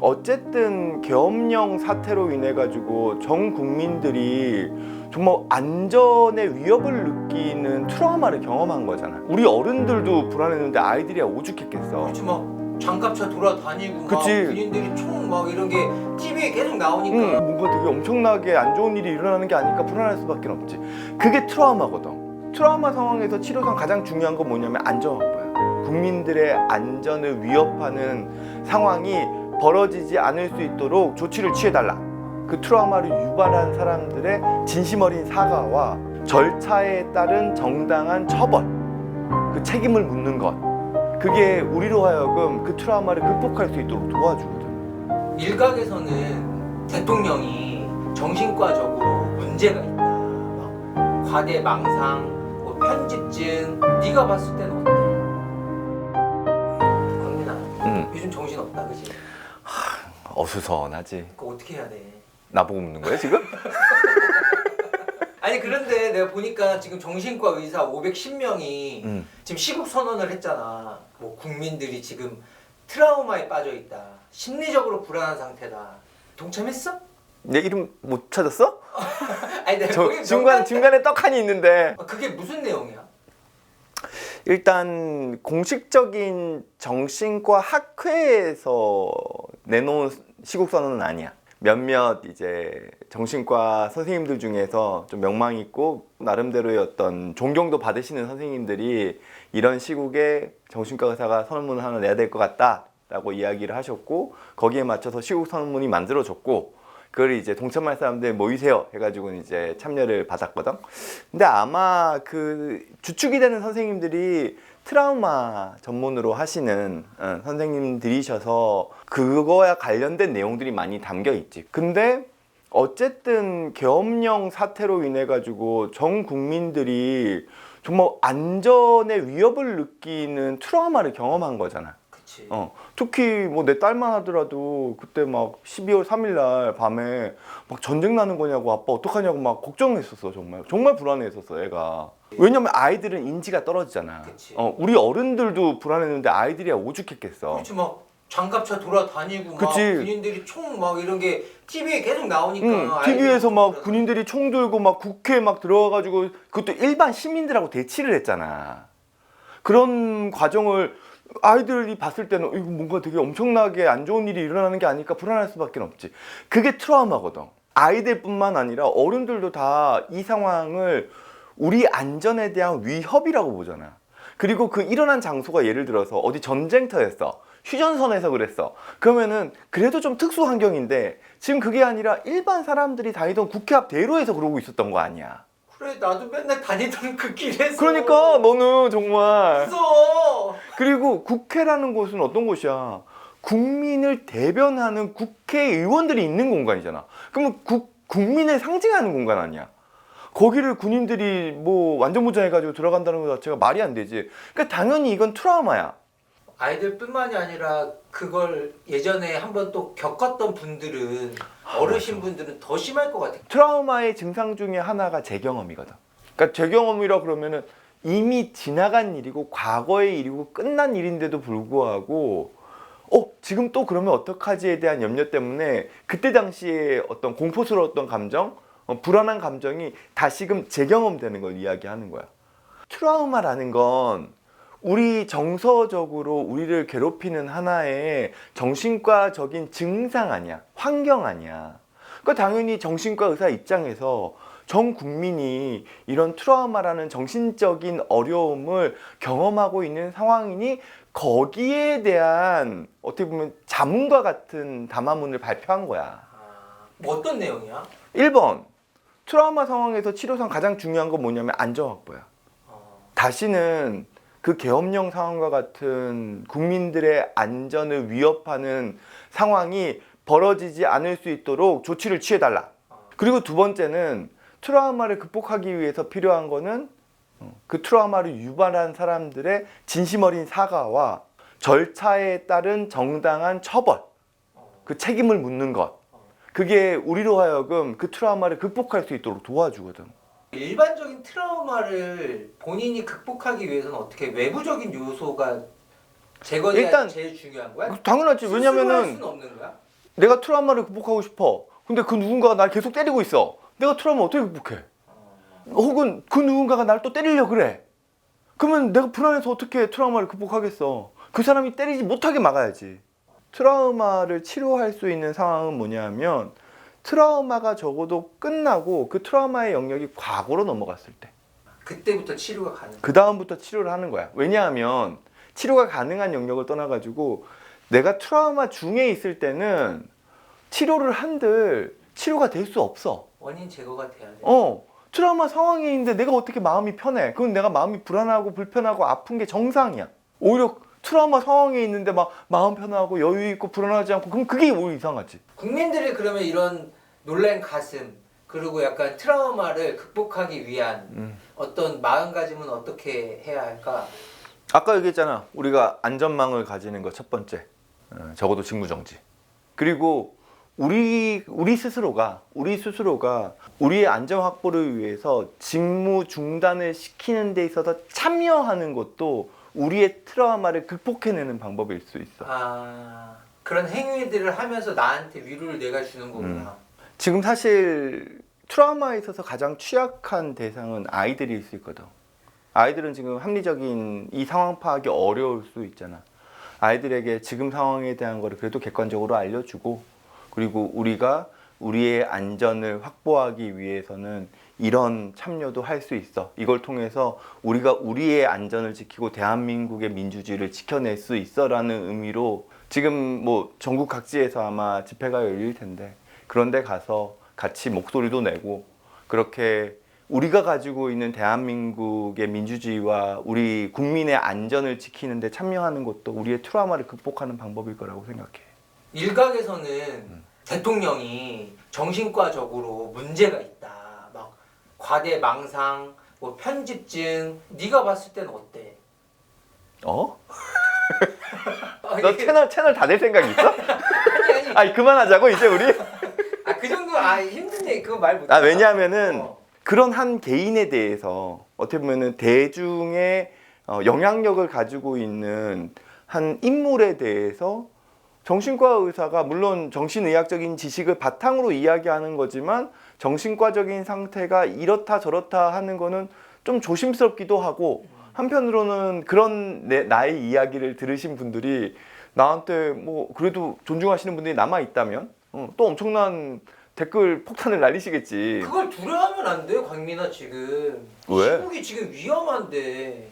어쨌든 계엄령 사태로 인해 가지고 전 국민들이 정말 안전의 위협을 느끼는 트라우마를 경험한 거잖아. 우리 어른들도 불안했는데 아이들이야 오죽했겠어. 그렇지 막 장갑차 돌아다니고 막 그치. 군인들이 총 막 이런 게 TV에 계속 나오니까 뭔가 되게 엄청나게 안 좋은 일이 일어나는 게 아닐까 불안할 수밖에 없지. 그게 트라우마거든. 트라우마 상황에서 치료상 가장 중요한 건 뭐냐면 안전 확보야. 국민들의 안전을 위협하는 상황이 벌어지지 않을 수 있도록 조치를 취해달라. 그 트라우마를 유발한 사람들의 진심 어린 사과와 절차에 따른 정당한 처벌, 그 책임을 묻는 것, 그게 우리로 하여금 그 트라우마를 극복할 수 있도록 도와주거든. 일각에서는 대통령이 정신과적으로 문제가 있다. 막 과대망상, 뭐 편집증. 네가 봤을 때는 어때? 강민아, 요즘 정신 없다, 그지? 어수선하지. 그거 어떻게 해야 돼? 나보고 묻는 거야 지금? 아니 그런데 내가 보니까 지금 정신과 의사 510명이 지금 시국 선언을 했잖아. 뭐 국민들이 지금 트라우마에 빠져 있다. 심리적으로 불안한 상태다. 동참했어? 내 이름 못 찾았어? 아니 내가 저 거기 중간에 떡하니 있는데. 그게 무슨 내용이야? 일단 공식적인 정신과 학회에서 내놓은 시국 선언은 아니야. 몇몇 이제 정신과 선생님들 중에서 좀 명망 있고 나름대로의 어떤 존경도 받으시는 선생님들이 이런 시국에 정신과 의사가 선언문을 하나 내야 될 것 같다라고 이야기를 하셨고, 거기에 맞춰서 시국 선언문이 만들어졌고, 그걸 이제 동참할 사람들 모이세요 해가지고 이제 참여를 받았거든. 근데 아마 그 주축이 되는 선생님들이 트라우마 전문으로 하시는 선생님들이셔서 그거와 관련된 내용들이 많이 담겨 있지. 근데 어쨌든 계엄령 사태로 인해 가지고 전 국민들이 정말 안전의 위협을 느끼는 트라우마를 경험한 거잖아. 그치. 특히 뭐 내 딸만 하더라도 그때 막 12월 3일 날 밤에 막 전쟁 나는 거냐고 아빠 어떡하냐고 막 걱정했었어. 정말 불안했었어 애가. 왜냐면 아이들은 인지가 떨어지잖아. 그치. 우리 어른들도 불안했는데 아이들이야 오죽했겠어. 그렇지 막 장갑차 돌아다니고 막 그치. 군인들이 총 막 이런 게 TV에 계속 나오니까 TV에서 막 아이들이 군인들이 총 들고 막 국회에 막 들어가가지고 그것도 일반 시민들하고 대치를 했잖아. 그런 과정을 아이들이 봤을 때는 이거 뭔가 되게 엄청나게 안 좋은 일이 일어나는 게 아닐까 불안할 수밖에 없지. 그게 트라우마거든. 아이들뿐만 아니라 어른들도 다 이 상황을 우리 안전에 대한 위협이라고 보잖아. 그리고 그 일어난 장소가 예를 들어서 어디 전쟁터였어. 휴전선에서 그랬어. 그러면은 그래도 좀 특수 환경인데 지금 그게 아니라 일반 사람들이 다니던 국회 앞 대로에서 그러고 있었던 거 아니야. 그래 나도 맨날 다니던 그 길에서 그러니까 너는 정말. 무서워. 그리고 국회라는 곳은 어떤 곳이야? 국민을 대변하는 국회의원들이 있는 공간이잖아. 그러면 국민을 상징하는 공간 아니야? 거기를 군인들이 뭐 완전무장해가지고 들어간다는 것 자체가 말이 안 되지. 그러니까 당연히 이건 트라우마야. 아이들뿐만이 아니라 그걸 예전에 한번 또 겪었던 분들은 어르신 분들은 더 심할 것 같아. 트라우마의 증상 중에 하나가 재경험이거든. 그러니까 재경험이라 그러면은 이미 지나간 일이고 과거의 일이고 끝난 일인데도 불구하고 지금 또 그러면 어떡하지에 대한 염려 때문에 그때 당시에 어떤 공포스러웠던 감정, 불안한 감정이 다시금 재경험되는 걸 이야기하는 거야. 트라우마라는 건 우리 정서적으로 우리를 괴롭히는 하나의 정신과적인 증상 아니야. 환경 아니야. 그러니까 당연히 정신과 의사 입장에서 전 국민이 이런 트라우마라는 정신적인 어려움을 경험하고 있는 상황이니 거기에 대한 어떻게 보면 자문과 같은 담화문을 발표한 거야. 뭐 어떤 내용이야? 1번, 트라우마 상황에서 치료상 가장 중요한 건 뭐냐면 안전 확보야. 다시는 그 계엄령 상황과 같은 국민들의 안전을 위협하는 상황이 벌어지지 않을 수 있도록 조치를 취해달라. 그리고 두 번째는 트라우마를 극복하기 위해서 필요한 거는 그 트라우마를 유발한 사람들의 진심 어린 사과와 절차에 따른 정당한 처벌, 그 책임을 묻는 것, 그게 우리로 하여금 그 트라우마를 극복할 수 있도록 도와주거든. 일반적인 트라우마를 본인이 극복하기 위해서는 어떻게 외부적인 요소가 제거돼야 일단 제일 중요한 거야? 당연하지. 스스로 할 왜냐면은 수는 없는 거야? 내가 트라우마를 극복하고 싶어. 근데 그 누군가가 날 계속 때리고 있어. 내가 트라우마 어떻게 극복해? 혹은 그 누군가가 날 또 때리려 그래. 그러면 내가 불안해서 어떻게 트라우마를 극복하겠어? 그 사람이 때리지 못하게 막아야지. 트라우마를 치료할 수 있는 상황은 뭐냐면 트라우마가 적어도 끝나고 그 트라우마의 영역이 과거로 넘어갔을 때. 그때부터 치료가 가능. 그 다음부터 치료를 하는 거야. 왜냐하면 치료가 가능한 영역을 떠나가지고 내가 트라우마 중에 있을 때는 치료를 한들 치료가 될 수 없어. 원인 제거가 돼야 돼. 트라우마 상황에 있는데 내가 어떻게 마음이 편해? 그건 내가 마음이 불안하고 불편하고 아픈 게 정상이야. 오히려 트라우마 상황에 있는데 막 마음 편하고 여유 있고 불안하지 않고 그럼 그게 오히려 이상하지. 국민들이 그러면 이런 놀란 가슴 그리고 약간 트라우마를 극복하기 위한 어떤 마음가짐은 어떻게 해야 할까? 아까 얘기했잖아. 우리가 안전망을 가지는 거 첫 번째. 적어도 직무정지. 그리고 우리 스스로가 우리의 안전 확보를 위해서 직무 중단을 시키는 데 있어서 참여하는 것도 우리의 트라우마를 극복해내는 방법일 수 있어. 그런 행위들을 하면서 나한테 위로를 내가 주는 거구나. 지금 사실 트라우마에 있어서 가장 취약한 대상은 아이들일 수 있거든. 아이들은 지금 합리적인 이 상황 파악이 어려울 수 있잖아. 아이들에게 지금 상황에 대한 거를 그래도 객관적으로 알려주고, 그리고 우리가 우리의 안전을 확보하기 위해서는 이런 참여도 할 수 있어. 이걸 통해서 우리가 우리의 안전을 지키고 대한민국의 민주주의를 지켜낼 수 있어라는 의미로 지금 뭐 전국 각지에서 아마 집회가 열릴 텐데 그런 데 가서 같이 목소리도 내고 그렇게 우리가 가지고 있는 대한민국의 민주주의와 우리 국민의 안전을 지키는 데 참여하는 것도 우리의 트라우마를 극복하는 방법일 거라고 생각해. 일각에서는 대통령이 정신과적으로 문제가 있다. 막 과대망상, 뭐 편집증. 네가 봤을 때는 어때? 너 이게- 채널 다 될 생각 있어? 아니. 아니 그만하자고 이제 우리. 그 정도 힘든데 그거 말 못해. 왜냐하면은 그런 한 개인에 대해서 어떻게 보면은 대중의 영향력을 가지고 있는 한 인물에 대해서 정신과 의사가 물론 정신의학적인 지식을 바탕으로 이야기하는 거지만 정신과적인 상태가 이렇다 저렇다 하는 거는 좀 조심스럽기도 하고, 한편으로는 그런 나의 이야기를 들으신 분들이 나한테 뭐 그래도 존중하시는 분들이 남아 있다면 또 엄청난 댓글 폭탄을 날리시겠지. 그걸 두려워하면 안 돼요, 광민아. 지금 왜? 시국이 지금 위험한데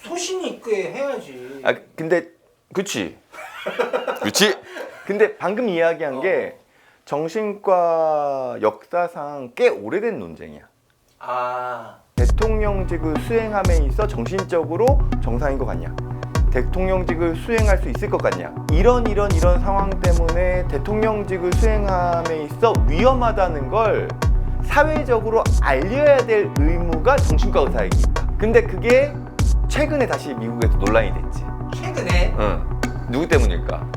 소신 있게 해야지. 근데 그치. 근데 방금 이야기한 게 정신과 역사상 꽤 오래된 논쟁이야. 대통령직을 수행함에 있어 정신적으로 정상인 것 같냐? 대통령직을 수행할 수 있을 것 같냐? 이런 상황 때문에 대통령직을 수행함에 있어 위험하다는 걸 사회적으로 알려야 될 의무가 정신과 의사에게 있다. 근데 그게 최근에 다시 미국에서 논란이 됐지. 최근에? 누구 때문일까?